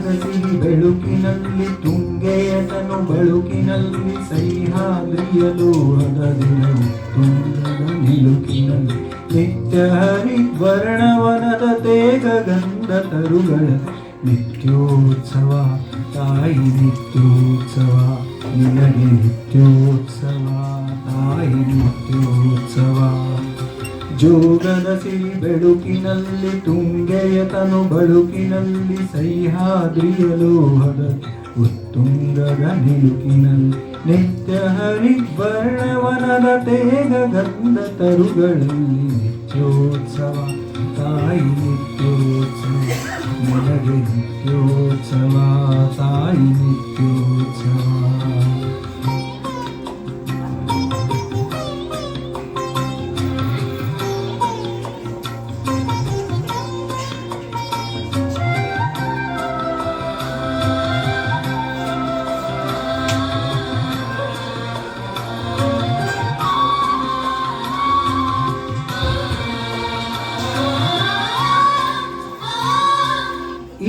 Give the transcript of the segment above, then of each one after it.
ಜೋಗದ ಸಿರಿ ಬೆಳುಕಿನಲ್ಲಿ ತುಂಗೆಯತನು ಬಳುಕಿನಲ್ಲಿ ಸಹ್ಯಾದ್ರಿಯಲು ಹದದಿನವು ತುಂಗದ ನಿಲುಕಿನಲ್ಲಿ ನಿತ್ಯ ಹರಿವರ್ಣವನದ ತೇಗ ಗಂಧ ತರುಗಳ ನಿತ್ಯೋತ್ಸವ ತಾಯಿ ನಿತ್ಯೋತ್ಸವ ನಿನಗೆ ನಿತ್ಯೋತ್ಸವ ತಾಯಿ ನಿತ್ಯೋತ್ಸವ ಜೋಗದ ಸಿರಿ ಬೆಳುಕಿನಲ್ಲಿ ತುಂಗೆಯತನು ಬಳುಕಿನಲ್ಲಿ ಸಹ್ಯಾದ್ರಿಯಲು ಹದ ಉತ್ತುಂಗದ ನಿಲುಕಿನಲ್ಲಿ ನಿತ್ಯ ಹರಿವರ್ಣವನದ ತೇಗ ಗಂಧ ತರುಗಳಲ್ಲಿ ನಿತ್ಯೋತ್ಸವ ತಾಯಿ ನಿತ್ಯೋತ್ಸವ ನಿನಗೆ ನಿತ್ಯೋತ್ಸವ ತಾಯಿ ನಿತ್ಯೋತ್ಸವ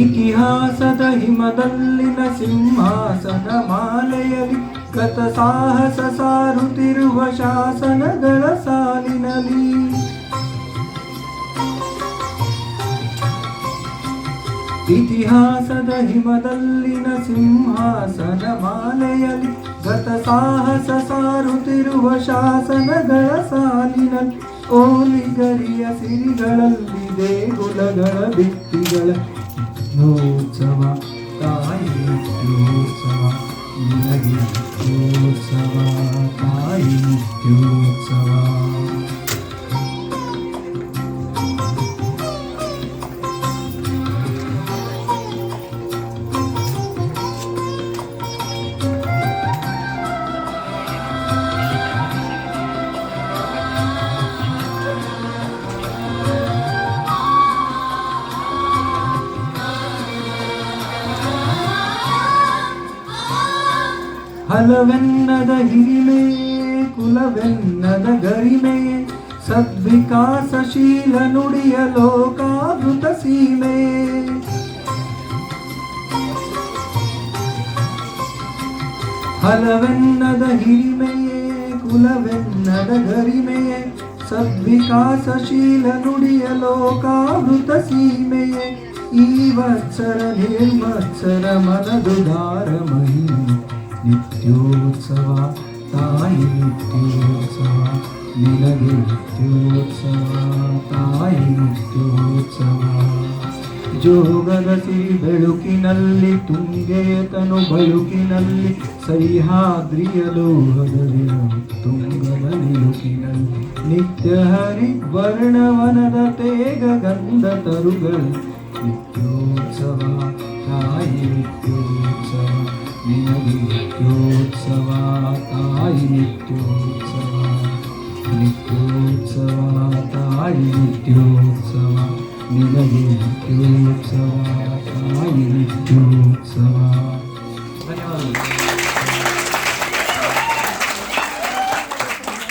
ಇತಿಹಾಸದ ಹಿಮದಲ್ಲಿನ ಸಿಂಹಾಸನ ಮಾಲೆಯಲ್ಲಿ ಗತ ಸಾಹಸ ಸಾರುತ್ತಿರುವ ಶಾಸನಗಳ ಸಾಲಿನಲ್ಲಿ ಇತಿಹಾಸದ ಹಿಮದಲ್ಲಿನ ಸಿಂಹಾಸನ ಮಾಲೆಯಲ್ಲಿ ಗತ ಸಾಹಸ ಸಾರುತ್ತಿರುವ ಶಾಸನಗಳ ಸಾಲಿನಲ್ಲಿ ಓಲಿಗರಿಯ ಸಿರಿಗಳಲ್ಲಿ ದೇಗುಲಗಳ ಭಿತ್ತಿಗಳ ನಿತ್ಯೋತ್ಸವ ತಾಯಿ ನಿತ್ಯೋತ್ಸವ ನಿನಗೆ ನಿತ್ಯೋತ್ಸವ ತಾಯಿ ನಿತ್ಯೋತ್ಸವ ಹಲವೆನ್ನದ ಹಿರಿಮೆ ಕುಲವೆನ್ನದ ಗರಿಮೆ ಸದ್ವಿಕಾಸಶೀಲ ನುಡಿಯ ಲೋಕಾಮೃತ ಸೀಮೆ ಹಲವೆನ್ನದ ಹಿರಿಮೆಯೇ ಕುಲವೆನ್ನದ ಗರಿಮೆಯೇ ಸದ್ವಿಕಾಸಶೀಲ ನುಡಿಯ ಲೋಕಾಮೃತ ಸೀಮೆಯೇ ಈ ವತ್ಸರ ನಿರ್ಮತ್ಸರ ಮನದುದಾರ ಮಹಿಮೆ ನಿತ್ಯೋತ್ಸವ ತಾಯಿ ನಿತ್ಯೋತ್ಸವ ನಿನಗೆ ನಿತ್ಯೋತ್ಸವ ತಾಯಿ ನಿತ್ಯೋತ್ಸವ ಜೋಗದ ಸಿರಿ ಬೆಳುಕಿನಲ್ಲಿ ತುಂಗೆಯತನು ಬಳುಕಿನಲ್ಲಿ ಸಹ್ಯಾದ್ರಿಯಲು ಹದರಿನ ತುಂಗದ ನಿಲುಕಿನಲ್ಲಿ ನಿತ್ಯ ಹರಿವರ್ಣವನದ ತೇಗ ಗಂಧ ತರುಗಳ ನಿತ್ಯೋತ್ಸವ ತಾಯಿ ನಿತ್ಯೋತ್ಸವ ನಿನಗೆ ನಿತ್ಯೋತ್ಸವ ತಾಯಿ ನಿತ್ಯೋತ್ಸವ ನಿತ್ಯೋತ್ಸವ ತಾಯಿ ನಿತ್ಯೋತ್ಸವ ನಿನಗೆ ನಿತ್ಯೋತ್ಸವ ತಾಯಿ ನಿತ್ಯೋತ್ಸವ ಧನ್ಯವಾದಗಳು.